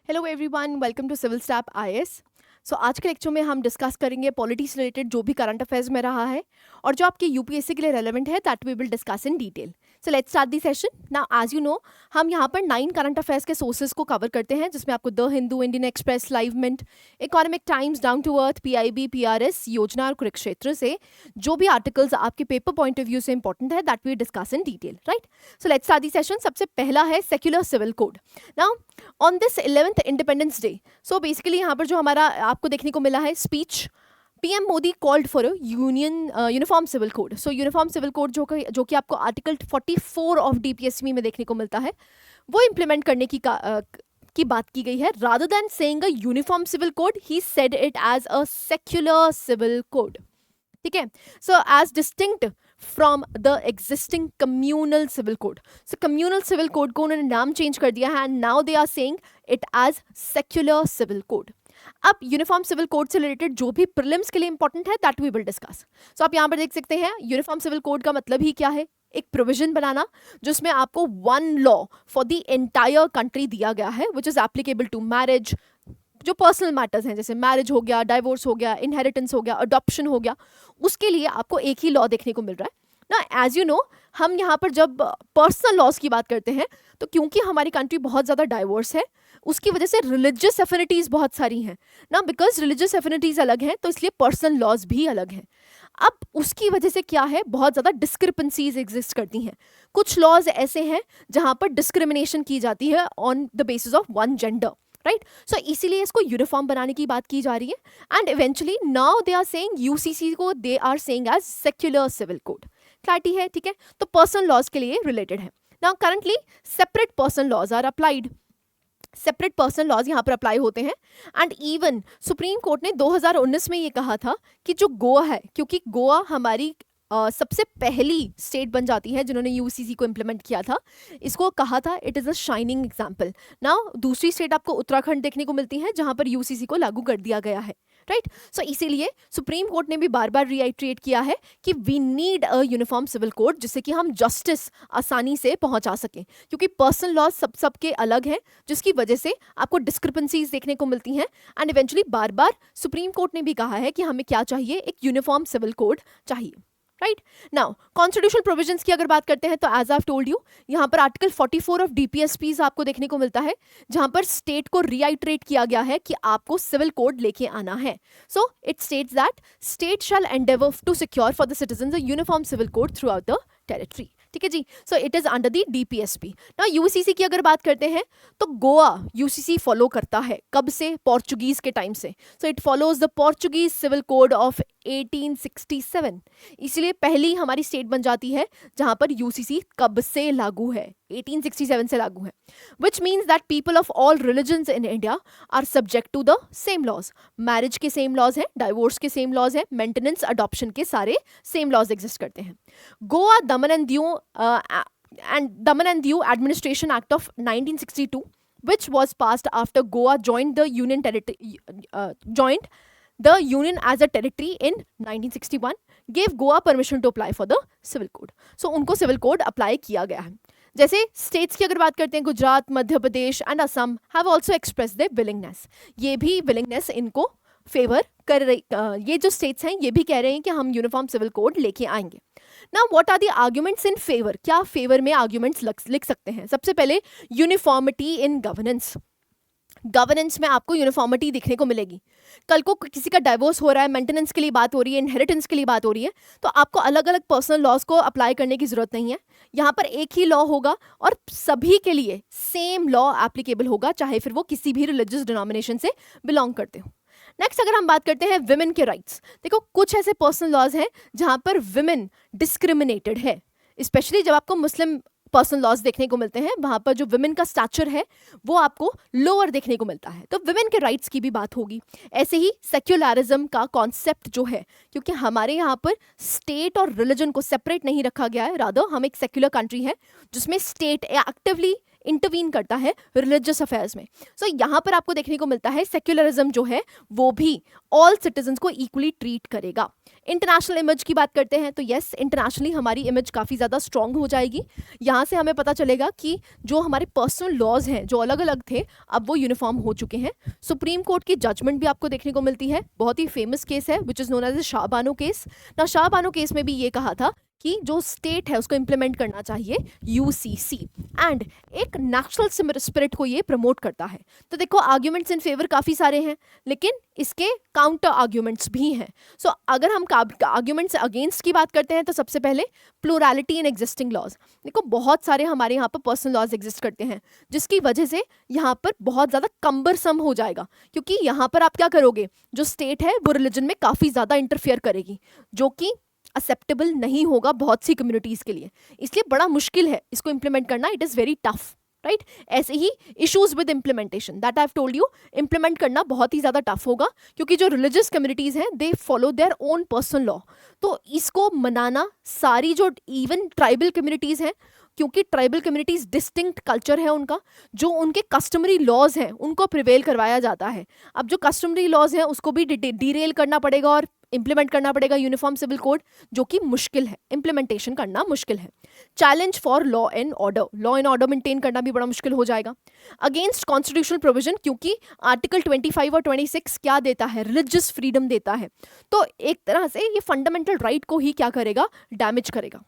Hello everyone, welcome to Civil Step IAS. So आज के lecture में हम डिस्कस करेंगे पॉलिटिक्स रिलेटेड जो भी करंट अफेयर्स में रहा है और जो आपके यूपीएससी के लिए रेलेवेंट है, that we will discuss in detail. So let's start the session. Now as you know, हम यहाँ पर 9 करंट अफेयर्स के सोर्सेज को कवर करते हैं, जिसमें आपको the Hindu, Indian Express, Live Mint, Economic Times, Down to Earth, PIB, PRS, Yojana और कुरुक्षेत्र से जो भी आर्टिकल्स आपके पेपर पॉइंट ऑफ व्यू से इंपॉर्टेंट है, that we discuss in detail, right. So let's start the session. सबसे पहला है secular civil code. Now on this 11th independence day, so basically यहाँ पर जो हमारा आपको देखने को मिला है speech, PM Modi called for uniform civil code. So uniform civil code जो कि आपको आर्टिकल 44 ऑफ डीपीएसपी में देखने को मिलता है, वो इम्प्लीमेंट करने की बात की गई है। Rather than saying a uniform civil code, he said it as a secular civil code. ठीक है, so as distinct from the existing communal civil code. So communal civil code को उन्होंने नाम चेंज कर दिया है and now they are saying it as secular civil code. अब uniform civil code से रिलेटेड जो भी प्रीलिम्स के लिए इंपॉर्टेंट है, that we will discuss. So आप यहाँ पर देख सकते हैं यूनिफॉर्म सिविल कोड का मतलब ही क्या है, एक प्रोविजन बनाना जिसमें आपको one law for the entire country दिया गया है, which is applicable to marriage, जो पर्सनल मैटर्स हैं जैसे मैरिज हो गया, डाइवोर्स हो गया, इनहेरिटेंस हो गया, अडॉप्शन हो गया, उसके लिए आपको एक ही लॉ देखने को मिल रहा है ना। एज यू नो, हम यहाँ पर जब पर्सनल लॉज की बात करते हैं तो क्योंकि हमारी कंट्री बहुत ज़्यादा डाइवर्स है, उसकी वजह से रिलीजियस एफिनिटीज़ बहुत सारी हैं ना। बिकॉज रिलीजियस एफिनिटीज़ अलग हैं तो इसलिए पर्सनल लॉज भी अलग हैं। अब उसकी वजह से क्या है, बहुत ज़्यादा डिस्क्रिपेंसीज एग्जिस्ट करती हैं। कुछ लॉज ऐसे हैं जहाँ पर डिस्क्रिमिनेशन की जाती है on the basis of one gender, right. So इसीलिए इसको यूनिफॉर्म बनाने की बात की जा रही है and eventually now they are saying UCC को they are saying as secular civil code. Clarity है, ठीक है। तो पर्सनल लॉज के लिए रिलेटेड है। Now currently separate personal laws are applied, separate personal laws यहाँ पर अप्लाई होते हैं एंड इवन सुप्रीम कोर्ट ने 2019 में ये कहा था कि जो गोवा है, क्योंकि गोवा हमारी सबसे पहली स्टेट बन जाती है जिन्होंने यूसीसी को इम्प्लीमेंट किया था, इसको कहा था it is a shining example. Now दूसरी स्टेट आपको उत्तराखंड देखने को मिलती है जहाँ पर यूसीसी को लागू कर दिया गया है, राइट। सो इसीलिए सुप्रीम कोर्ट ने भी बार बार रिआइट्रेट किया है कि we need a uniform civil code, जिससे कि हम जस्टिस आसानी से पहुंचा सकें, क्योंकि पर्सनल लॉज सबके अलग हैं, जिसकी वजह से आपको डिस्क्रिपेंसीज देखने को मिलती हैं and eventually bar bar supreme court ने भी कहा है कि हमें क्या चाहिए, एक यूनिफॉर्म सिविल कोड चाहिए, राइट। नाउ कॉन्स्टिट्यूशनल प्रोविजंस की अगर बात करते हैं तो एज आई टोल्ड यू, यहाँ पर आर्टिकल 44 ऑफ डीपीएसपीज आपको देखने को मिलता है, जहाँ पर स्टेट को रिआइट्रेट किया गया है कि आपको सिविल कोड लेके आना है। So it states that state shall endeavour to secure for the citizens a uniform civil code throughout the territory. ठीक है जी, so it is under the DPSP. ना यूसीसी की अगर बात करते हैं तो गोवा यूसीसी फॉलो करता है कब से, पोर्चुगीज के टाइम से। So it follows the Portuguese civil code of 1867, इसलिए पहली हमारी स्टेट बन जाती है जहां पर यूसीसी कब से लागू है, 1867 से लागू है, which means that people of all religions in India are subject to the same laws. Marriage के सेम लॉज हैं, डाइवोर्स के सेम लॉज हैं, मेंटेनेंस, अडॉप्शन के सारे सेम लॉज एग्जिस्ट करते हैं। Goa Daman and Diu administration act of 1962, which was passed after Goa joined the union as a territory in 1961, gave Goa permission to apply for the civil code. So उनको civil code apply किया गया है। जैसे states की अगर बात करते हैं, Gujarat, Madhya Pradesh and Assam have also expressed the willingness, ये भी विलिंगनेस इनको फेवर कर रही, ये जो स्टेट्स हैं ये भी कह रहे हैं कि हम यूनिफॉर्म सिविल कोड लेके आएंगे। Now what are the arguments in favour, क्या फेवर में आर्ग्यूमेंट्स लिख सकते हैं। सबसे पहले यूनिफॉर्मिटी इन गवर्नेंस, गवर्नेंस में आपको यूनिफॉर्मिटी दिखने को मिलेगी। कल को किसी का डाइवोर्स हो रहा है, मेंटेनेंस के लिए बात हो रही है, इनहेरिटेंस के लिए बात हो रही है, तो आपको अलग अलग पर्सनल लॉज को अप्लाई करने की जरूरत नहीं है। यहाँ पर एक ही लॉ होगा और सभी के लिए सेम लॉ एप्लीकेबल होगा, चाहे फिर वो किसी भी रिलीजियस डिनोमिनेशन से बिलोंग करते हो। नेक्स्ट अगर हम बात करते हैं विमेन के राइट्स, देखो कुछ ऐसे पर्सनल लॉज हैं जहां पर विमेन डिस्क्रिमिनेटेड है, स्पेशली जब आपको मुस्लिम पर्सनल लॉज देखने को मिलते हैं, वहां पर जो विमेन का स्टैचर है वो आपको लोअर देखने को मिलता है, तो विमेन के राइट्स की भी बात होगी। ऐसे ही सेक्युलरिज्म का कॉन्सेप्ट जो है, क्योंकि हमारे यहाँ पर स्टेट और रिलीजन को सेपरेट नहीं रखा गया है, रादर हम एक सेक्युलर कंट्री है जिसमें स्टेट एक्टिवली इंटरवीन करता है रिलीजियस अफेयर्स में। सो यहाँ पर आपको देखने को मिलता है सेक्युलरिज्म जो है वो भी ऑल सिटीजन्स को इक्वली ट्रीट करेगा। इंटरनेशनल इमेज की बात करते हैं तो यस, इंटरनेशनली हमारी इमेज काफ़ी ज़्यादा स्ट्रांग हो जाएगी। यहाँ से हमें पता चलेगा कि जो हमारे पर्सनल लॉज हैं जो अलग अलग थे अब वो यूनिफॉर्म हो चुके हैं। सुप्रीम कोर्ट की जजमेंट भी आपको देखने को मिलती है, बहुत ही फेमस केस है which is known as Shah Bano case ना। शाह बानो केस में भी ये कहा था कि जो स्टेट है उसको इंप्लीमेंट करना चाहिए यूसीसी एंड एक नेशनल स्पिरिट को ये प्रमोट करता है। तो देखो आर्ग्यूमेंट्स इन फेवर काफ़ी सारे हैं लेकिन इसके काउंटर आर्ग्यूमेंट्स भी हैं। सो अगर हम आर्ग्यूमेंट्स अगेंस्ट की बात करते हैं तो सबसे पहले प्लूरैलिटी इन एग्जिस्टिंग लॉज। देखो बहुत सारे हमारे यहाँ पर पर्सनल लॉज एग्जिस्ट करते हैं जिसकी वजह से यहाँ पर बहुत ज़्यादा कम्बरसम हो जाएगा, क्योंकि यहाँ पर आप क्या करोगे, जो स्टेट है वो रिलीजन में काफ़ी ज़्यादा इंटरफेयर करेगी जो कि एक्सेप्टेबल नहीं होगा बहुत सी कम्युनिटीज़ के लिए, इसलिए बड़ा मुश्किल है इसको इम्प्लीमेंट करना। It is very tough, right. ऐसे ही issues with implementation that I have told you, implement करना बहुत ही ज़्यादा टफ होगा क्योंकि जो रिलीजियस कम्युनिटीज़ हैं they follow their own personal law. तो इसको मनाना सारी जो इवन ट्राइबल कम्युनिटीज़ हैं, क्योंकि ट्राइबल कम्युनिटीज़ डिस्टिंक्ट कल्चर है उनका, जो उनके कस्टमरी लॉज हैं उनको प्रिवेल करवाया जाता है। अब जो कस्टमरी लॉज हैं उसको भी डीरेल करना पड़ेगा और इंप्लीमेंट करना पड़ेगा यूनिफॉर्म सिविल कोड, जो कि मुश्किल है, इंप्लीमेंटेशन करना मुश्किल है। Challenge for law and order maintain करना भी बड़ा मुश्किल हो जाएगा। अगेंस्ट कॉन्स्टिट्यूशनल प्रोविजन, क्योंकि आर्टिकल 25 और 26 क्या देता है, रिलीजियस फ्रीडम देता है। तो एक तरह से ये फंडामेंटल राइट को ही क्या करेगा, डैमेज करेगा,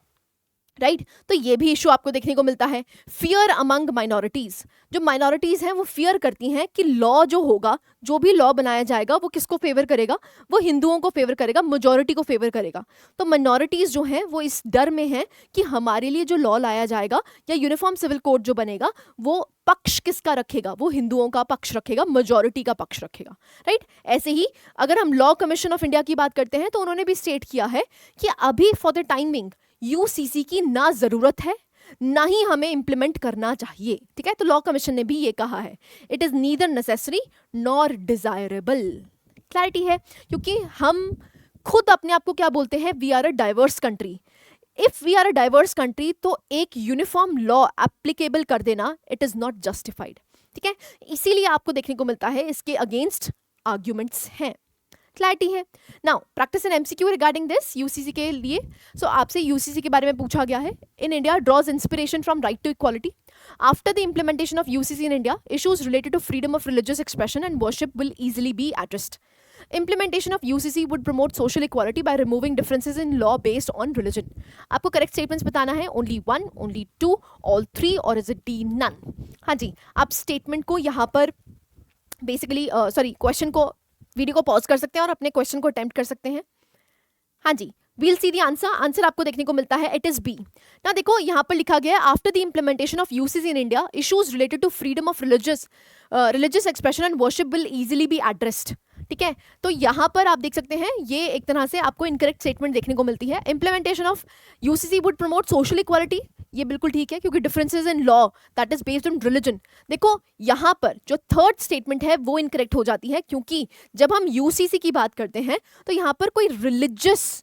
राइट। तो ये भी इशू आपको देखने को मिलता है। फियर अमंग माइनॉरिटीज, जो माइनॉरिटीज हैं वो फियर करती हैं कि लॉ जो होगा, जो भी लॉ बनाया जाएगा वो किसको फेवर करेगा, वो हिंदुओं को फेवर करेगा, मेजॉरिटी को फेवर करेगा। तो माइनॉरिटीज जो हैं वो इस डर में हैं कि हमारे लिए जो लॉ लाया जाएगा या यूनिफॉर्म सिविल कोड जो बनेगा वो पक्ष किसका रखेगा, वो हिंदुओं का पक्ष रखेगा, मेजॉरिटी का पक्ष रखेगा, राइट। ऐसे ही अगर हम लॉ कमीशन ऑफ इंडिया की बात करते हैं तो उन्होंने भी स्टेट किया है कि अभी फॉर द टाइमिंग यूसीसी की ना जरूरत है ना ही हमें इंप्लीमेंट करना चाहिए, ठीक है। तो लॉ कमीशन ने भी ये कहा है, it is neither necessary nor desirable. Clarity है, क्योंकि हम खुद अपने आप को क्या बोलते हैं, we are a diverse country. If we are a diverse country तो एक यूनिफॉर्म लॉ एप्लीकेबल कर देना इट इज नॉट जस्टिफाइड, ठीक है। इसीलिए आपको देखने को मिलता है इसके अगेंस्ट आर्ग्यूमेंट्स हैं। क्लैरिटी है। Now practice an MCQ regarding this UCC के लिए। सो आपसे यूसीसी के बारे में पूछा गया है, in India draws inspiration from right to equality. After the implementation of UCC in India, issues related to freedom of religious expression and worship will easily be addressed. Implementation of UCC would promote social equality by removing differences in law based on religion. आपको correct statements बताना है, only one, only two, all three, or is it D, none? हाँ जी, आप statement को यहाँ पर basically question को, video को पॉज कर सकते हैं और अपने क्वेश्चन को अटेम्प्ट कर सकते हैं। हाँ जी, वील सी दी आंसर आपको देखने को मिलता है, इट इज बी। ना देखो यहाँ पर लिखा गया है, after the implementation of UCC in India, issues related to freedom of religious expression and worship will easily be addressed, ठीक है। तो यहाँ पर आप देख सकते हैं ये एक तरह से आपको इनकरेक्ट स्टेटमेंट देखने को मिलती है। Implementation of UCC would promote social equality, ये बिल्कुल ठीक है, क्योंकि differences in law that is based on religion. देखो यहाँ पर जो थर्ड स्टेटमेंट है वो इनकरेक्ट हो जाती है, क्योंकि जब हम यूसीसी की बात करते हैं तो यहाँ पर कोई रिलीजियस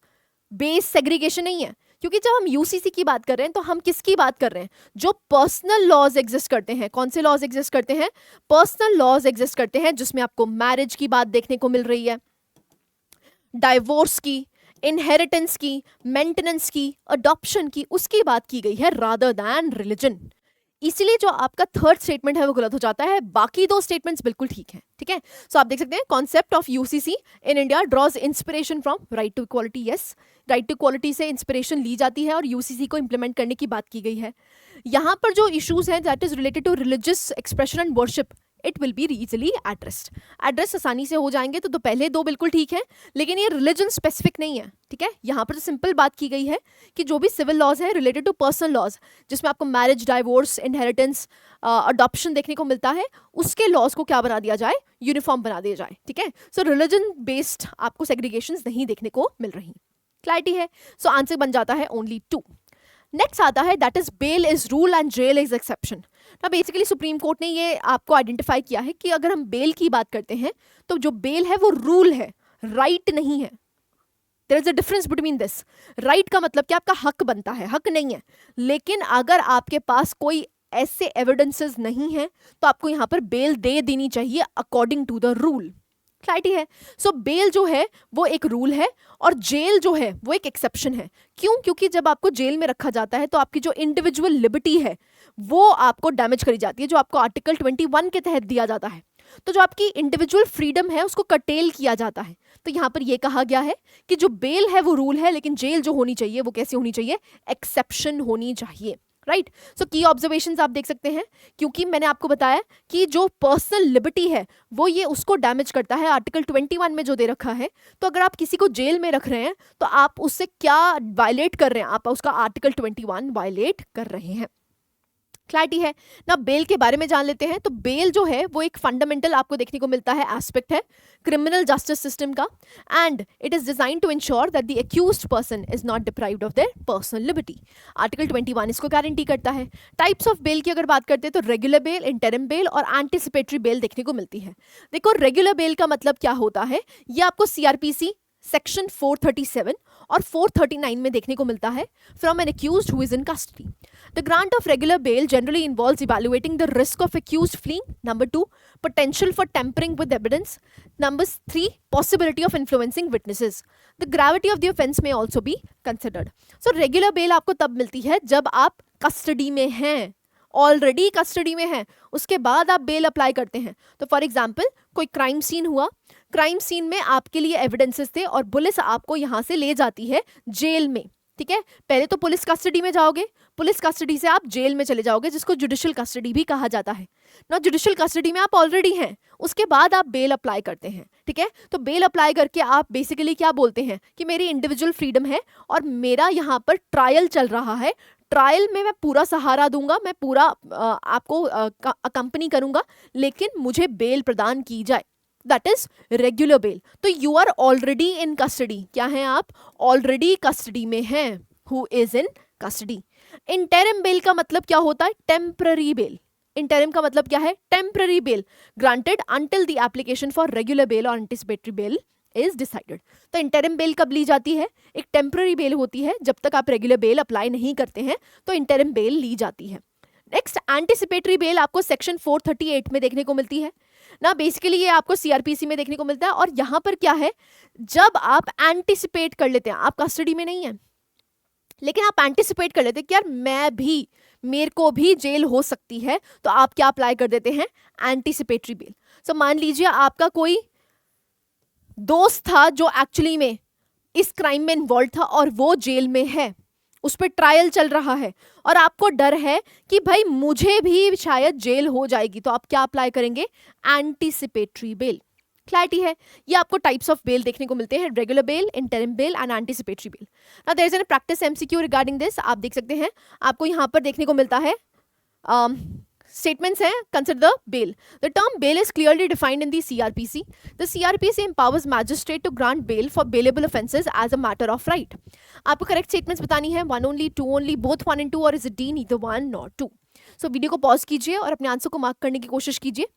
बेस सेग्रीगेशन नहीं है, क्योंकि जब हम यूसीसी की बात कर रहे हैं तो हम किसकी बात कर रहे हैं, जो पर्सनल लॉज एग्जिस्ट करते हैं। कौन से लॉज एग्जिस्ट करते हैं, पर्सनल लॉज एग्जिस्ट करते हैं, जिसमें आपको मैरिज की बात देखने को मिल रही है, डाइवोर्स की, इनहेरिटेंस की, मेंटेनेंस की, अडॉप्शन की, उसकी बात की गई है रादर दैन रिलीजन। इसीलिए जो आपका थर्ड स्टेटमेंट है वो गलत हो जाता है, बाकी दो स्टेटमेंट्स बिल्कुल ठीक है, ठीक है। सो आप देख सकते हैं, concept of UCC in India draws inspiration from right to equality. Yes, right to equality से इंस्पिरेशन ली जाती है और यूसीसी को इंप्लीमेंट करने की बात की गई है। यहाँ पर जो इश्यूज हैं that is related to religious expression and worship, it will be easily address आसानी से हो जाएंगे। तो पहले दो बिल्कुल ठीक है, लेकिन ये रिलीजन स्पेसिफिक नहीं है, ठीक है। यहाँ पर तो सिंपल बात की गई है कि जो भी सिविल लॉज है रिलेटेड टू पर्सनल लॉज, जिसमें आपको मैरिज, डाइवोर्स, इनहेरिटेंस, अडॉप्शन देखने को मिलता है, उसके लॉज को क्या बना दिया जाए, यूनिफॉर्म बना दिया जाए, ठीक है। सो रिलीजन बेस्ड आपको सेग्रीगेशंस नहीं देखने को मिल रही। क्लैरिटी है। सो आंसर बन जाता है ओनली 2। नेक्स्ट आता है that is bail is rule and jail is exception. ना बेसिकली सुप्रीम कोर्ट ने ये आपको आइडेंटिफाई किया है कि अगर हम बेल की बात करते हैं तो जो बेल है वो रूल है, राइट नहीं है। There is a difference between this. Right का मतलब कि आपका हक बनता है, हक नहीं है। लेकिन अगर आपके पास कोई ऐसे एविडेंसेस नहीं हैं तो आपको यहाँ पर बेल दे देनी चाहिए according to the rule. Clarity है? सो बेल जो है वो एक रूल है और जेल जो है वो एक एक्सेप्शन है। क्यों? क्योंकि जब आपको जेल में रखा जाता है तो आपकी जो इंडिविजुअल लिबर्टी है वो आपको डैमेज करी जाती है, जो आपको आर्टिकल 21 के तहत दिया जाता है। तो जो आपकी इंडिविजुअल फ्रीडम है उसको कर्टेल किया जाता है। तो यहाँ पर ये कहा गया है कि जो बेल है वो रूल है, लेकिन जेल जो होनी चाहिए वो कैसी होनी चाहिए? एक्सेप्शन होनी चाहिए। राइट? सो की ऑब्जर्वेशंस आप देख सकते हैं, क्योंकि मैंने आपको बताया कि जो पर्सनल लिबर्टी है वो ये उसको डैमेज करता है आर्टिकल 21 में जो दे रखा है। तो अगर आप किसी को जेल में रख रहे हैं तो आप उससे क्या वायलेट कर रहे हैं? आप उसका आर्टिकल 21 वायलेट कर रहे हैं। क्लैरिटी है ना? बेल के बारे में जान लेते हैं। तो बेल जो है वो एक फंडामेंटल आपको देखने को मिलता है एस्पेक्ट है क्रिमिनल जस्टिस सिस्टम का, and it is designed to ensure that the accused person is not deprived of their personal liberty. Article 21 इसको गारंटी करता है। टाइप्स ऑफ बेल की अगर बात करते हैं तो रेगुलर बेल, इंटरिम बेल और एंटिसिपेटरी बेल देखने को मिलती है। देखो, रेगुलर बेल का मतलब क्या होता है, ये आपको सीआरपीसी सेक्शन 437 और 439 में देखने को मिलता है। From N accused who is in custody, the grant of regular bell generally involves evaluating the risk of accused fleeing, number 2 potential for tampering with evidence, number 3 possibility of influencing witnesses. The gravity of the offense may also be considered. So regular bail आपको तब मिलती है जब आप custody में हैं, already custody में हैं, उसके बाद आप बेल अप्लाई करते हैं। तो फॉर एग्जाम्पल कोई क्राइम सीन हुआ, क्राइम सीन में आपके लिए एविडेंसेस थे और पुलिस आपको यहाँ से ले जाती है जेल में। ठीक है, पहले तो पुलिस कस्टडी में जाओगे, पुलिस कस्टडी से आप जेल में चले जाओगे, जिसको जुडिशियल कस्टडी भी कहा जाता है ना। जुडिशियल कस्टडी में आप ऑलरेडी हैं, उसके बाद आप बेल अप्लाई करते हैं। ठीक है, तो बेल अप्लाई करके आप बेसिकली क्या बोलते हैं कि मेरी इंडिविजुअल फ्रीडम है और मेरा यहाँ पर ट्रायल चल रहा है, ट्रायल में मैं पूरा सहारा दूंगा, मैं पूरा आपको अकम्पनी करूंगा, लेकिन मुझे बेल प्रदान की जाए। That is regular bail. तो you are already in custody. क्या है? आप ऑलरेडी कस्टडी में हैं। Who is in custody. Interim bail का मतलब क्या होता है? Temporary bell. इंटरिम का मतलब क्या है? Temporary bell granted until the application for regular bell और एंटिसिपेटरी बेल इज डिसाइडेड। तो इंटरिम बेल कब ली जाती है? एक टेम्पररी बेल होती है, जब तक आप रेगुलर बेल अप्लाई नहीं करते हैं तो इंटरिम बेल ली जाती है। नेक्स्ट, एंटिसिपेटरी बेल आपको सेक्शन 438 में देखने को मिलती है ना। बेसिकली ये आपको सीआरपीसी में देखने को मिलता है। और यहाँ पर क्या है, जब आप एंटिसिपेट कर लेते हैं, आप कस्टडी में नहीं है लेकिन आप एंटिसिपेट कर लेते हैं कि यार मेरे को भी जेल हो सकती है, तो आप क्या अप्लाई कर देते हैं? Anticipatory bell. सो मान लीजिए आपका कोई दोस्त था जो एक्चुअली में इस क्राइम में इन्वॉल्व था और वो जेल में है, उस पर ट्रायल चल रहा है और आपको डर है कि भाई मुझे भी शायद जेल हो जाएगी, तो आप क्या अप्लाई करेंगे? Anticipatory bail. क्लैरिटी है? ये आपको टाइप्स ऑफ बेल देखने को मिलते हैं, regular bail, interim bail and anticipatory bail. Now there is an practice MCQ regarding this. आप देख सकते हैं, आपको यहाँ पर देखने को मिलता है statements हैं, consider the bail. The term bail is clearly defined in the CRPC. The CRPC empowers magistrate to grant bail for bailable offences as a matter of right. आपको correct statements बतानी है, 1 only, 2 only, both 1 and 2, और is it D, neither 1 nor 2. So video को pause कीजिए और अपने answer को mark करने की कोशिश कीजिए।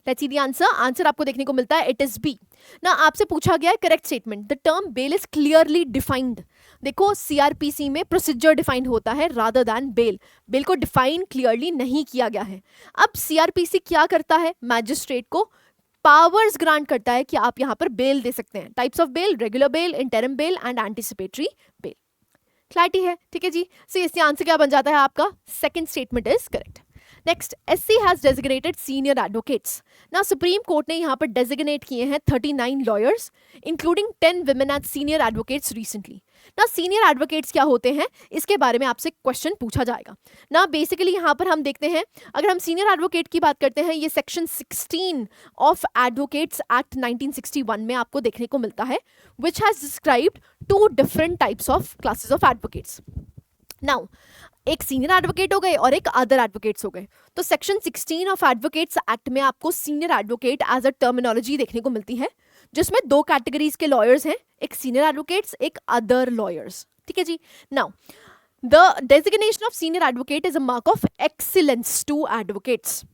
Let's see the answer. Answer आपको देखने को मिलता है, it is B. ना आपसे पूछा गया है correct statement, the term bail is clearly defined. देखो, सीआरपीसी में प्रोसीजर डिफाइंड होता है रादर दैन बेल। बेल को डिफाइन क्लियरली नहीं किया गया है। अब सीआरपीसी क्या करता है? मैजिस्ट्रेट को पावर्स ग्रांट करता है कि आप यहाँ पर बेल दे सकते हैं। Types of bail, regular bail, interim bail and anticipatory bail. Clarity है? ठीक है जी। सो इससे आंसर क्या बन जाता है आपका? Second statement is correct. Next, SC has designated senior advocates. ना सुप्रीम कोर्ट ने यहाँ पर डेजिग्नेट किए हैं 39 lawyers, including 10 women as senior advocates recently. ना सीनियर एडवोकेट्स क्या होते हैं, इसके बारे में आपसे क्वेश्चन पूछा जाएगा ना। बेसिकली यहाँ पर हम देखते हैं, अगर हम सीनियर एडवोकेट की बात करते हैं, ये सेक्शन 16 ऑफ एडवोकेट्स एक्ट 1961 में आपको देखने को मिलता है, which has described 2 different types of classes of advocates. Now एक सीनियर एडवोकेट हो गए और एक अदर एडवोकेट्स हो गए। तो सेक्शन 16 ऑफ एडवोकेट्स एक्ट में आपको senior advocate as a terminology देखने को मिलती है, जिसमें 2 कैटेगरीज के लॉयर्स हैं, एक सीनियर एडवोकेट्स, एक अदर लॉयर्स। ठीक है जी। Now the designation of senior advocate is a mark of excellence to advocates.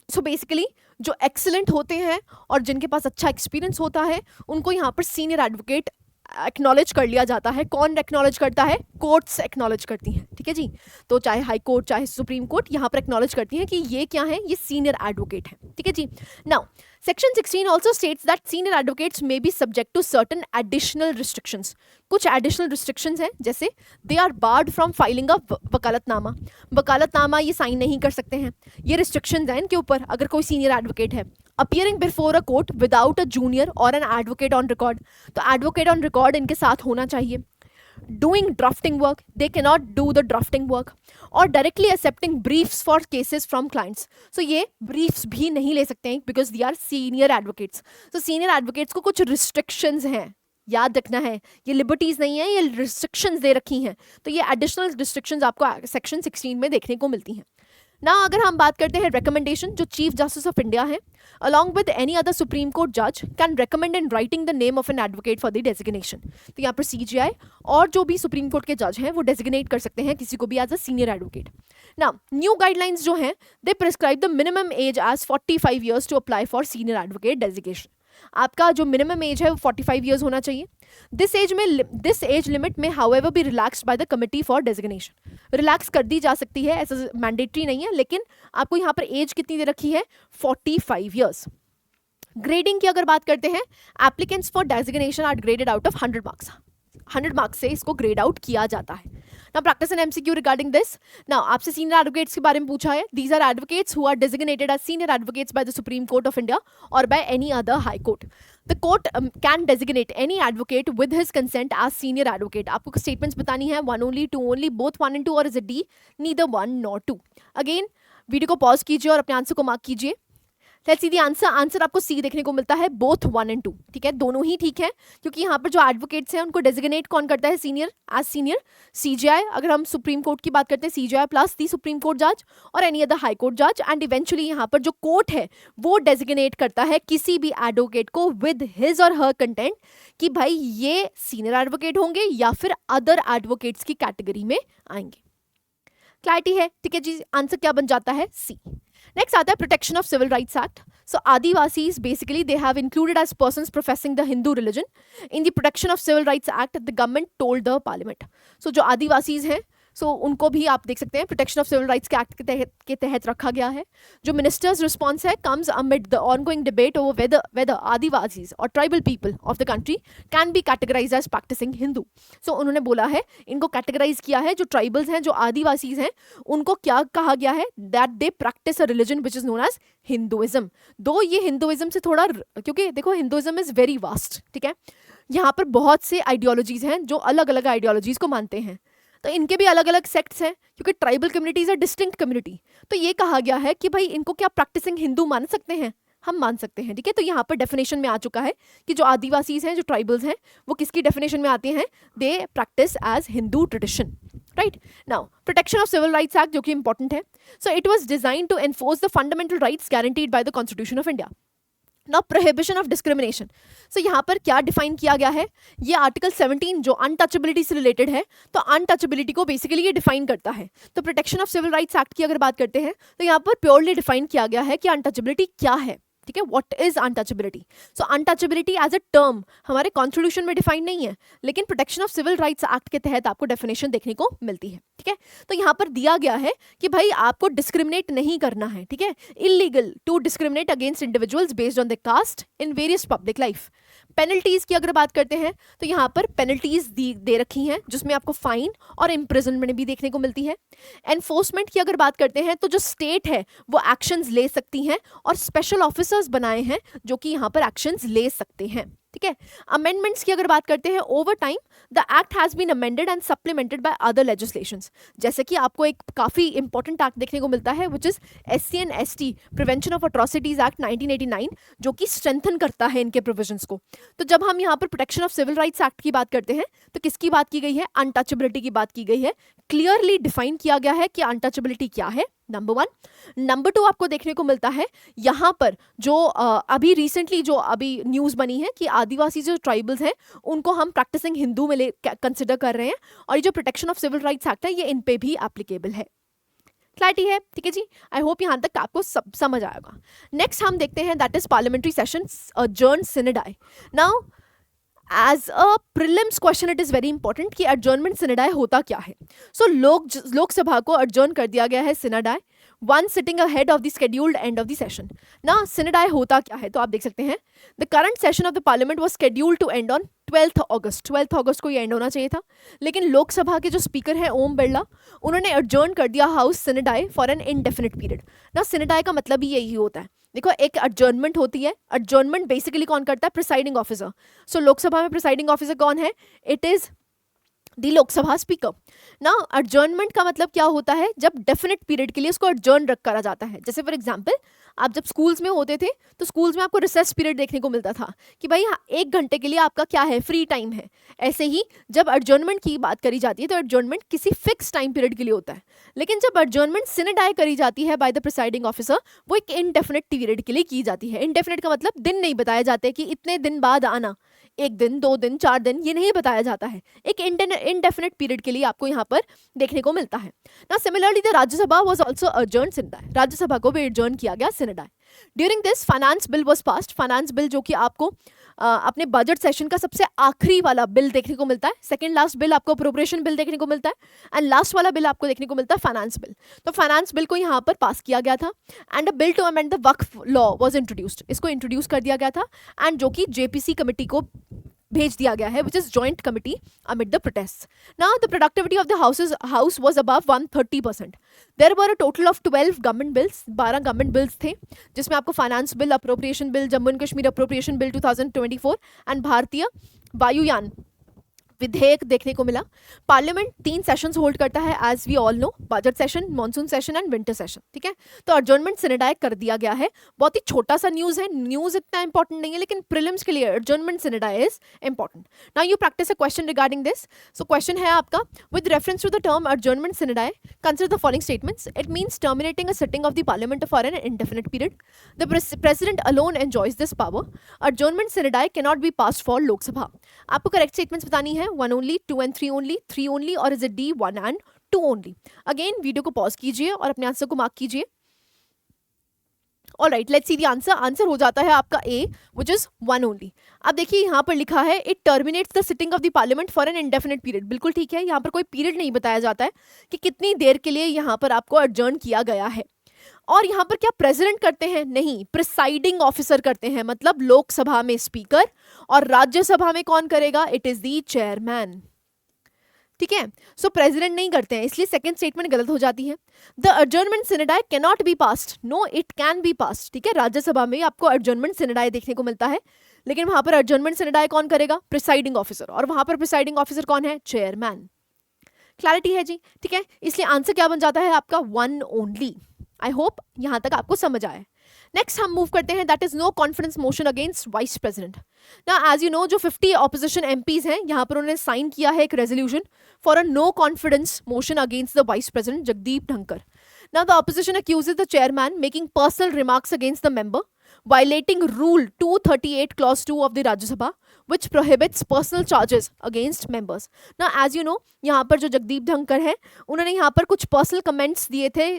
So basically जो एक्सीलेंट होते हैं और जिनके पास अच्छा एक्सपीरियंस होता है, उनको यहाँ पर सीनियर एडवोकेट एक्नॉलेज कर लिया जाता है। कौन एक्नॉलेज करता है? कोर्ट्स एक्नॉलेज करती हैं, ठीक है जी। तो चाहे हाई कोर्ट चाहे सुप्रीम कोर्ट यहाँ पर एक्नॉलेज करती हैं कि ये क्या है, ये सीनियर एडवोकेट है, ठीक है जी। Now section 16 also states that senior advocates may be subject to certain additional restrictions. कुछ एडिशनल रिस्ट्रिक्शंस हैं, जैसे they are barred from filing a vakalatnama. वकालतनामा ये साइन नहीं कर सकते हैं, ये रिस्ट्रिक्शंस हैं इनके ऊपर अगर कोई सीनियर एडवोकेट है। Appearing before a court without a junior और एन एडवोकेट ऑन रिकॉर्ड, तो एडवोकेट ऑन रिकॉर्ड इनके साथ होना चाहिए। Doing drafting work, they can not do the drafting work. और directly accepting briefs for cases from clients, so ये briefs भी नहीं ले सकते हैं because they are senior advocates. तो सीनियर एडवोकेट्स को कुछ रिस्ट्रिक्शंस हैं, याद रखना है, ये लिबर्टीज नहीं है, ये रिस्ट्रिक्शंस दे रखी हैं। तो ये एडिशनल रिस्ट्रिक्शंस आपको सेक्शन 16 में देखने को मिलती हैं ना। अगर हम बात करते हैं रिकमेंडेशन, जो चीफ जस्टिस ऑफ इंडिया है along with any other supreme court जज can recommend in writing the name of an advocate for the designation. तो यहाँ पर सीजीआई और जो भी सुप्रीम कोर्ट के जज हैं वो डेजिग्नेट कर सकते हैं किसी को भी एज अ सीनियर एडवोकेट। ना न्यू गाइडलाइंस जो हैं they prescribe the minimum age as 45 years to apply for senior advocate designation. आपका जो मिनिमम एज है वो 45 ईयर्स होना चाहिए। दिस एज लिमिट में however B relaxed by the committee for designation. Relax कर दी जा सकती है, ऐसा मैंडेटरी नहीं है, लेकिन आपको यहाँ पर एज कितनी दे रखी है? 45 ईयर्स। ग्रेडिंग की अगर बात करते हैं, applicants for designation are graded out of 100 marks. 100 marks से इसको ग्रेड आउट किया जाता है। Now practice an MCQ regarding this. Now आपसे सीनियर एडवोकेट्स के बारे में पूछा है। These are advocates who are designated as senior advocates by the Supreme Court of India or by any other high court. The court can designate any advocate with his consent as senior advocate. आपको statements बतानी है, one only, two only, both one and two, or is it D? Neither one nor two. Again video को pause कीजिए और अपने answer को mark कीजिए। Let's see the answer आपको सी देखने को मिलता है, बोथ 1 and 2, ठीक है, दोनों ही ठीक है, क्योंकि यहाँ पर जो एडवोकेट्स हैं उनको डेजिग्नेट कौन करता है सीनियर एज सीनियर? सीजीआई। अगर हम सुप्रीम कोर्ट की बात करते हैं, सीजीआई प्लस दी सुप्रीम कोर्ट जज और एनी अदर हाई कोर्ट जज, एंड इवेंचुअली यहाँ पर जो कोर्ट है वो डेजिग्नेट करता है किसी भी एडवोकेट को विद हिज और हर कंटेंट कि भाई ये सीनियर एडवोकेट होंगे या फिर अदर एडवोकेट्स की कैटेगरी में आएंगे। क्लैरिटी है, ठीक है जी। आंसर क्या बन जाता है? सी। नेक्स्ट आता है protection of civil rights act. So Adivasis basically they have included as persons professing the Hindu religion in the Protection of Civil Rights Act the government told the parliament. So जो आदिवासीज हैं उनको भी आप देख सकते हैं प्रोटेक्शन ऑफ सिविल राइट्स के act के तहत रखा गया है। जो मिनिस्टर्स रिस्पॉन्स है comes amid the ongoing debate over whether adivasis और tribal people of the country can be categorise as practising Hindu. उन्होंने बोला है, इनको कैटेगराइज किया है, जो ट्राइबल्स हैं, जो आदिवासीज हैं, उनको क्या कहा गया है? That they practice a religion which is known as Hinduism. Though ये हिंदुइज्म से थोड़ा, क्योंकि देखो हिंदुइज्म इज वेरी वास्ट, ठीक है, यहाँ पर बहुत से आइडियोलॉजीज हैं जो अलग अलग आइडियोलॉजीज को मानते हैं, तो इनके भी अलग अलग सेक्ट्स हैं, क्योंकि ट्राइबल कम्युनिटीज है डिस्टिंक्ट कम्युनिटी। तो ये कहा गया है कि भाई इनको क्या प्रैक्टिसिंग हिंदू मान सकते हैं? हम मान सकते हैं, ठीक है। तो यहाँ पर डेफिनेशन में आ चुका है कि जो आदिवासीज हैं, जो ट्राइबल्स हैं, वो किसकी डेफिनेशन में आते हैं? They practise as Hindu tradition, right. Now protection of civil rights act जो कि इंपॉर्टेंट है। So it was designed to enforce the fundamental rights guaranteed by the constitution of India. Now prohibition of discrimination. यहाँ पर क्या define किया गया है? ये आर्टिकल 17 जो अनटचेबिलिटी से रिलेटेड है, तो अनटचेबिलिटी को बेसिकली ये डिफाइन करता है। तो protection of civil rights act की अगर बात करते हैं तो यहाँ पर प्योरली डिफाइन किया गया है कि अनटचेबिलिटी क्या है, ठीक है, what is untouchability. So untouchability as a term हमारे कॉन्स्टिट्यूशन में डिफाइन नहीं है, लेकिन protection of civil rights act के तहत आपको डेफिनेशन देखने को मिलती है, ठीक है। तो यहाँ पर दिया गया है कि भाई आपको डिस्क्रिमिनेट नहीं करना है, ठीक है, illegal to discriminate against individuals based on the caste in various public life. Penalties की अगर बात करते हैं तो यहाँ पर पेनल्टीज दे रखी हैं, जिसमें आपको फाइन और इम्प्रिजनमेंट भी देखने को मिलती है। एनफोर्समेंट की अगर बात करते हैं तो जो स्टेट है वो एक्शंस ले सकती हैं और स्पेशल ऑफिसर्स बनाए हैं जो कि यहाँ पर एक्शंस ले सकते हैं, ठीक है। अमेंडमेंट्स की अगर बात करते हैं, over time the act has been amended and supplemented by other legislations. जैसे कि आपको एक काफी इंपॉर्टेंट एक्ट देखने को मिलता है which is SC and ST prevention of atrocities act 1989, जो कि स्ट्रेंथन करता है इनके प्रोविजंस को। तो जब हम यहाँ पर protection of civil rights act की बात करते हैं तो किसकी बात की गई है? अनटचेबिलिटी की बात की गई है। क्लियरली डिफाइन किया गया है कि अनटचेबिलिटी क्या है, नंबर 1। नंबर 2 आपको देखने को मिलता है यहाँ पर जो अभी रिसेंटली जो अभी न्यूज़ बनी है कि आदिवासी जो ट्राइबल्स हैं उनको हम प्रैक्टिसिंग हिंदू में कंसिडर कर रहे हैं, और ये जो protection of civil rights act है ये इन पे भी एप्लीकेबल है। क्लैरिटी है, ठीक है जी। आई होप यहाँ तक आपको सब समझ आएगा। नेक्स्ट हम देखते हैं that is parliamentary session adjourn sine die. Now as a prelims question it is very important कि एडजर्नमेंट सिनेडाई होता क्या है. सो लोकसभा को एडजर्न कर दिया गया है sine die one sitting ahead of the scheduled end of the session. ना सिनेडाई होता क्या है, तो आप देख सकते हैं the current session of the parliament was scheduled to end on 12th August को ये एंड होना चाहिए था. लेकिन लोकसभा के जो स्पीकर हैं ओम बिरला, उन्होंने एडजर्न कर दिया house sine die for an indefinite period. ना सिनेडाई का मतलब ही यही होता है. देखो, एक एडजर्नमेंट होती है. एडजर्नमेंट बेसिकली कौन करता है? Presiding officer. सो लोकसभा में प्रिसाइडिंग ऑफिसर कौन है? It is the Lok Sabha speaker. ना एडजर्नमेंट का मतलब क्या होता है? जब डेफिनेट पीरियड के लिए उसको एडजर्न रख करा जाता है. जैसे फॉर एग्जांपल, आप जब स्कूल्स में होते थे तो स्कूल्स में आपको रिसेस पीरियड देखने को मिलता था कि भाई हाँ, 1 घंटे के लिए आपका क्या है, फ्री टाइम है. ऐसे ही जब एडजर्नमेंट की बात करी जाती है तो एडजर्नमेंट किसी फिक्स टाइम पीरियड के लिए होता है. लेकिन जब एडजर्नमेंट सिनेडाई करी जाती है बाय द प्रिसाइडिंग ऑफिसर, वो एक इनडेफिनेट पीरियड के लिए की जाती है. इनडेफिनेट का मतलब दिन नहीं बताया जाते कि इतने दिन बाद आना, 1 दिन, 2 दिन, 4 दिन, ये नहीं बताया जाता है. एक इनडेफिनेट पीरियड के लिए आपको यहाँ पर देखने को मिलता है. ना similarly the Rajya Sabha was also adjourn sine die. Rajya Sabha को भी एडजर्न किया गया sine die. During this finance bill was passed. Finance bill जो कि आपको अपने बजट सेशन का सबसे आखिरी वाला बिल देखने को मिलता है. सेकंड लास्ट बिल आपको अप्रोप्रिएशन बिल देखने को मिलता है एंड लास्ट वाला बिल आपको देखने को मिलता है फाइनेंस बिल. तो फाइनेंस बिल को यहाँ पर पास किया गया था and a bill to amend the waqf law was introduced. इसको इंट्रोड्यूस कर दिया गया था एंड जो कि जेपीसी कमेटी को भेज दिया गया है, which is joint committee amid the protests. Now the productivity of the house was above 130%. There were a total of 12 government bills. 12 government bills थे, जिसमें आपको finance bill, appropriation bill, Jammu and Kashmir appropriation bill 2024 and भारतीय वायुयान विधेयक देखने को मिला. Parliament 3 sessions hold करता है as we all know. Budget session, monsoon session and winter session. ठीक है, तो एडजर्नमेंट सिनेडाई कर दिया गया है. बहुत ही छोटा सा न्यूज़ है, न्यूज़ इतना इंपॉर्टेंट नहीं है, लेकिन प्रीलिम्स के लिए adjournment sine die is important. Now you practice a question regarding this. So question है आपका, with reference to the term adjournment sine die consider the following statements. It means terminating a sitting of the parliament for an indefinite period. The president alone enjoys this power. Adjournment sine die can not be passed for Lok Sabha. आपको correct statements बतानी है. 1 only, 2 and 3 only, 3 only, और is it D 1 and 2 only. Again video को pause कीजिए और अपने answer को mark कीजिए. Alright, let's see the answer. Answer हो जाता है आपका ए, विच इज 1 ओनली. अब देखिए यहाँ पर लिखा है it terminates the sitting of the parliament for an indefinite period. बिल्कुल ठीक है, यहाँ पर कोई पीरियड नहीं बताया जाता है कि कितनी देर के लिए यहाँ पर आपको एडजर्न किया गया है. और यहाँ पर क्या प्रेसिडेंट करते हैं? नहीं, प्रिसाइडिंग ऑफिसर करते हैं. मतलब लोकसभा में स्पीकर और राज्यसभा में कौन करेगा? It is the chairman. ठीक है, सो प्रेसिडेंट नहीं करते हैं, इसलिए सेकंड स्टेटमेंट गलत हो जाती है. The adjournment sine die can not be passed. No, it can be passed. ठीक है, राज्यसभा में आपको एडजर्नमेंट सिनेडाई देखने को मिलता है, लेकिन वहां पर एडजर्नमेंट सिनेडाई कौन करेगा? Presiding officer. और वहां पर प्रिसाइडिंग ऑफिसर कौन है? चेयरमैन. क्लैरिटी है जी? ठीक है, इसलिए आंसर क्या बन जाता है आपका? 1 ओनली. आई होप यहां तक आपको समझ आए. नेक्स्ट हम मूव करते हैं, that is no confidence motion against vice president. ना एज यू नो, जो 50 ऑपोजिशन एमपीज हैं, यहाँ पर उन्होंने साइन किया है एक resolution for a no confidence motion against the vice president Jagdeep Dhankhar. Now the opposition accuses the chairman making personal remarks against the member, violating Rule 238 Clause 2 of the Rajya Sabha, which prohibits personal charges against members. Now as you know, यहाँ पर जो जगदीप धनखड़ है, उन्होंने यहाँ पर कुछ personal comments दिए थे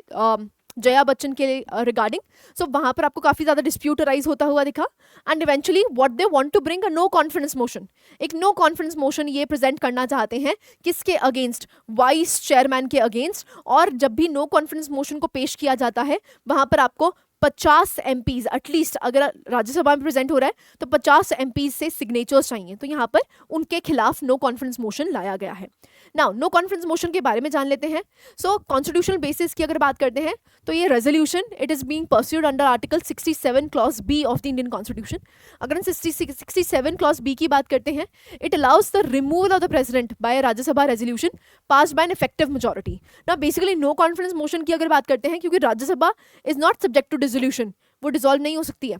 जया बच्चन के रिगार्डिंग. सो वहाँ पर आपको काफ़ी ज़्यादा डिस्प्यूट अराइज होता हुआ दिखा and eventually what they want to bring a no confidence motion. एक नो कॉन्फिडेंस मोशन ये प्रेजेंट करना चाहते हैं किसके अगेंस्ट? वाइस चेयरमैन के अगेंस्ट. और जब भी नो कॉन्फिडेंस मोशन को पेश किया जाता है, वहाँ पर आपको 50 एमपीज एटलीस्ट, अगर राज्यसभा में प्रेजेंट हो रहा है तो 50 एमपीज से सिग्नेचर्स चाहिए. तो यहाँ पर उनके खिलाफ नो कॉन्फिडेंस मोशन लाया गया है. नाउ नो कॉन्फिडेंस मोशन के बारे में जान लेते हैं. सो कॉन्स्टिट्यूशनल बेसिस की अगर बात करते हैं तो ये resolution it is being pursued under article 67 clause B of the Indian constitution. अगर हम 67 क्लॉज बी की बात करते हैं, it allows the removal of the president by Rajya Sabha resolution passed by an effective majority. ना बेसिकली नो कॉन्फिडेंस मोशन की अगर बात करते हैं, क्योंकि Rajya Sabha is not subject to dissolution, वो डिसॉल्व नहीं हो सकती है,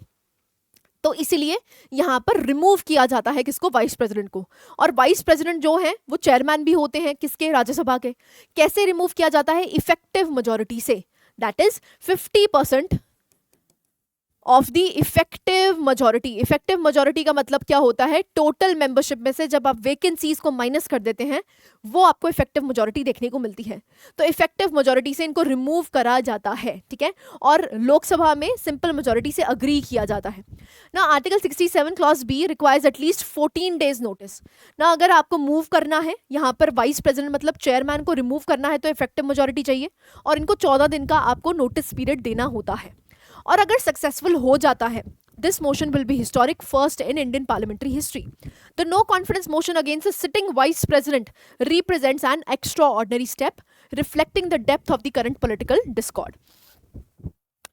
तो इसीलिए यहां पर रिमूव किया जाता है किसको? वाइस प्रेसिडेंट को. और वाइस प्रेसिडेंट जो है वो चेयरमैन भी होते हैं किसके? राज्यसभा के. कैसे रिमूव किया जाता है? इफेक्टिव मेजॉरिटी से, that is 50% of the effective majority. Effective majority का मतलब क्या होता है, टोटल मेंबरशिप में से जब आप वैकेंसीज को माइनस कर देते हैं वो आपको इफेक्टिव मेजॉरिटी देखने को मिलती है। तो इफेक्टिव मेजॉरिटी से इनको रिमूव करा जाता है, ठीक है, और लोकसभा में सिंपल मेजॉरिटी से अग्री किया जाता है ना। Article 67 clause B requires at least 14 days notice ना। अगर आपको मूव करना है यहाँ पर वाइस प्रेसिडेंट मतलब चेयरमैन को रिमूव करना है तो इफेक्टिव मेजॉरिटी चाहिए और इनको 14 दिन का आपको नोटिस पीरियड देना होता है। और अगर सक्सेसफुल हो जाता है, this motion will be historic first in Indian parliamentary history. The no confidence motion against a sitting vice president represents an extraordinary step reflecting the depth of the current political discord.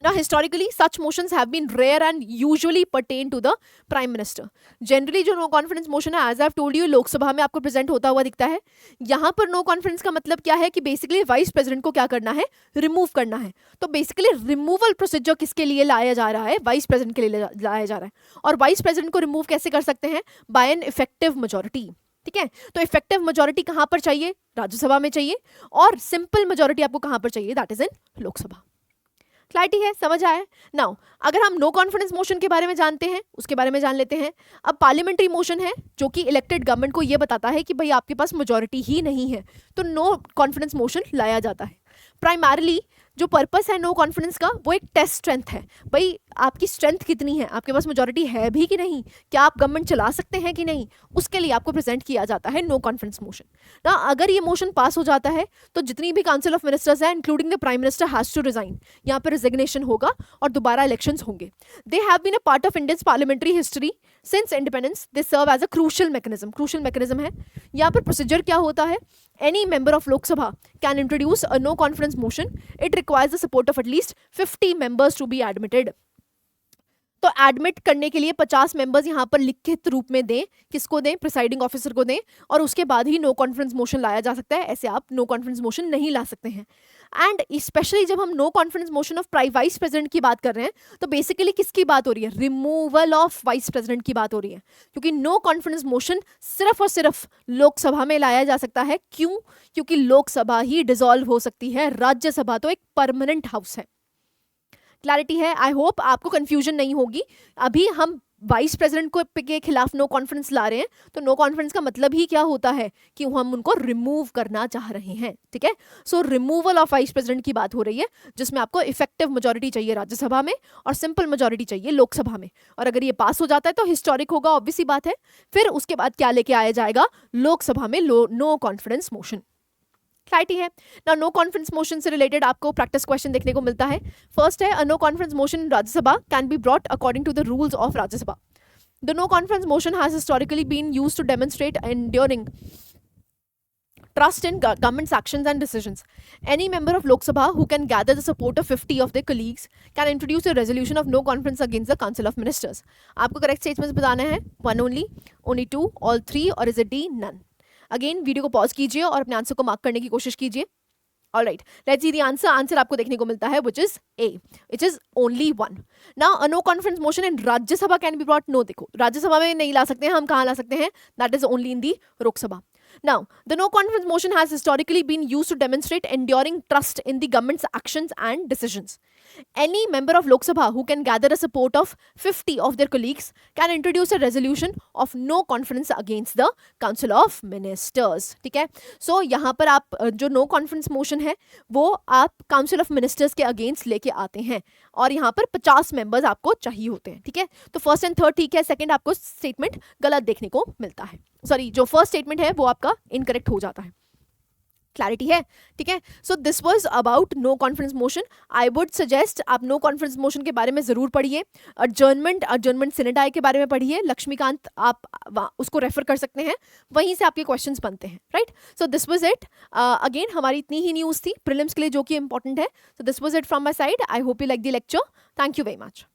Now, historically, such motions have been rare and usually pertain to the prime minister. Generally, जो no confidence motion है, as I've told you, Lok Sabha में आपको present होता हुआ दिखता है। यहाँ पर नो कॉन्फिडेंस का मतलब क्या है कि बेसिकली वाइस प्रेसिडेंट को क्या करना है, रिमूव करना है। तो बेसिकली रिमूवल प्रोसीजर किसके लिए लाया जा रहा है, वाइस प्रेसिडेंट के लिए लाया जा रहा है। और वाइस प्रेसिडेंट को रिमूव कैसे कर सकते हैं, बाय एन इफेक्टिव मेजॉरिटी, ठीक है। तो इफेक्टिव मेजॉरिटी कहाँ पर चाहिए, राज्यसभा में चाहिए, और सिंपल मेजॉरिटी आपको कहाँ पर चाहिए, that is in Lok Sabha. Clarity है, समझ आया। नाउ अगर हम नो कॉन्फिडेंस मोशन के बारे में जानते हैं, उसके बारे में जान लेते हैं। अब पार्लियामेंट्री मोशन है जो कि इलेक्टेड गवर्नमेंट को यह बताता है कि भाई आपके पास मेजॉरिटी ही नहीं है, तो नो कॉन्फिडेंस मोशन लाया जाता है। प्राइमरली जो पर्पस है नो कॉन्फिडेंस का वो एक टेस्ट स्ट्रेंथ है, भाई आपकी स्ट्रेंथ कितनी है, आपके पास मेजॉरिटी है भी कि नहीं, क्या आप गवर्नमेंट चला सकते हैं कि नहीं, उसके लिए आपको प्रेजेंट किया जाता है नो कॉन्फिडेंस मोशन ना। अगर ये मोशन पास हो जाता है तो जितनी भी काउंसिल ऑफ मिनिस्टर्स है including the prime minister has to resign, यहाँ पर रिजिग्नेशन होगा और दोबारा इलेक्शंस होंगे। They have been a part of Indians parliamentary history since independence. They serve as a crucial mechanism है। यहाँ पर प्रोसीजर क्या होता है, any member of Lok Sabha can introduce a no confidence motion. It requires the support of at least 50 members to be admitted. तो admit करने के लिए 50 मेंबर्स यहाँ पर लिखित रूप में दें, किसको दें, प्रिसाइडिंग ऑफिसर को दें, और उसके बाद ही नो कॉन्फिडेंस मोशन लाया जा सकता है। ऐसे आप नो कॉन्फिडेंस मोशन नहीं ला सकते हैं। एंड स्पेशली जब हम no confidence motion of vice president की बात कर रहे हैं तो बेसिकली किसकी बात हो रही है, रिमूवल ऑफ वाइस प्रेसिडेंट की बात हो रही है, क्योंकि नो कॉन्फिडेंस मोशन सिर्फ और सिर्फ लोकसभा में लाया जा सकता है। क्यों, क्योंकि लोकसभा ही डिसॉल्व हो सकती है, राज्यसभा तो एक परमानेंट हाउस है। क्लैरिटी है, आई होप आपको कंफ्यूजन नहीं होगी। अभी हम वाइस प्रेसिडेंट को के खिलाफ नो कॉन्फिडेंस ला रहे हैं, तो नो कॉन्फिडेंस का मतलब ही क्या होता है कि हम उनको रिमूव करना चाह रहे हैं, ठीक है। सो रिमूवल ऑफ वाइस प्रेसिडेंट की बात हो रही है, जिसमें आपको इफेक्टिव मेजॉरिटी चाहिए राज्यसभा में और सिंपल मेजॉरिटी चाहिए लोकसभा में। और अगर ये पास हो जाता है तो हिस्टोरिक होगा, ऑब्वियस सी बात है। फिर उसके बाद क्या लेके आया जाएगा, लोकसभा में नो कॉन्फिडेंस मोशन। क्लैरिटी है ना। नो कॉन्फिडेंस मोशन से रिलेटेड आपको प्रैक्टिस क्वेश्चन देखने को मिलता है। फर्स्ट है, a no confidence motion in Rajya Sabha can be brought according to the rules of Rajya Sabha. The no confidence motion has historically been used to demonstrate enduring trust in government's actions and decisions. Any member of Lok Sabha who can gather the support of 50 of their colleagues can introduce a resolution of no confidence against the Council of Ministers. आपको correct statements बताने हैं, one only two, all three, और is it D, none. Again video को pause कीजिए और अपने answer को mark करने की कोशिश कीजिए। Alright, let's see the answer. Answer आपको देखने को मिलता है which is A, it is only one. Now a no confidence motion in Rajya Sabha can be brought, no देखो राज्यसभा में नहीं ला सकते हैं, हम कहाँ ला सकते हैं, that is only in the Lok Sabha. Now, the no confidence motion has historically been used to demonstrate enduring trust in the government's actions and decisions. Any member of Lok Sabha who can gather a support of 50 of their colleagues can introduce a resolution of no confidence against the Council of Ministers. ठीक है, so यहाँ पर आप जो no confidence motion है वो आप Council of Ministers के against लेके आते हैं और यहाँ पर 50 members आपको चाहिए होते हैं। ठीक है, तो फर्स्ट एंड थर्ड ठीक है, सेकेंड आपको स्टेटमेंट गलत देखने को मिलता है, सॉरी जो फर्स्ट स्टेटमेंट है वो आपका इनकरेक्ट हो जाता है। क्लैरिटी है, ठीक है। So this was about no confidence motion. I would suggest आप नो कॉन्फिडेंस मोशन के बारे में जरूर पढ़िए, अडजर्नमेंट सिनेडाई के बारे में पढ़िए, लक्ष्मीकांत आप उसको रेफर कर सकते हैं, वहीं से आपके क्वेश्चंस बनते हैं, right. So this was it. Again हमारी इतनी ही न्यूज़ थी प्रीलिम्स के लिए जो कि इंपॉर्टेंट है। So this was it from my side. I hope you like the lecture. Thank you very much.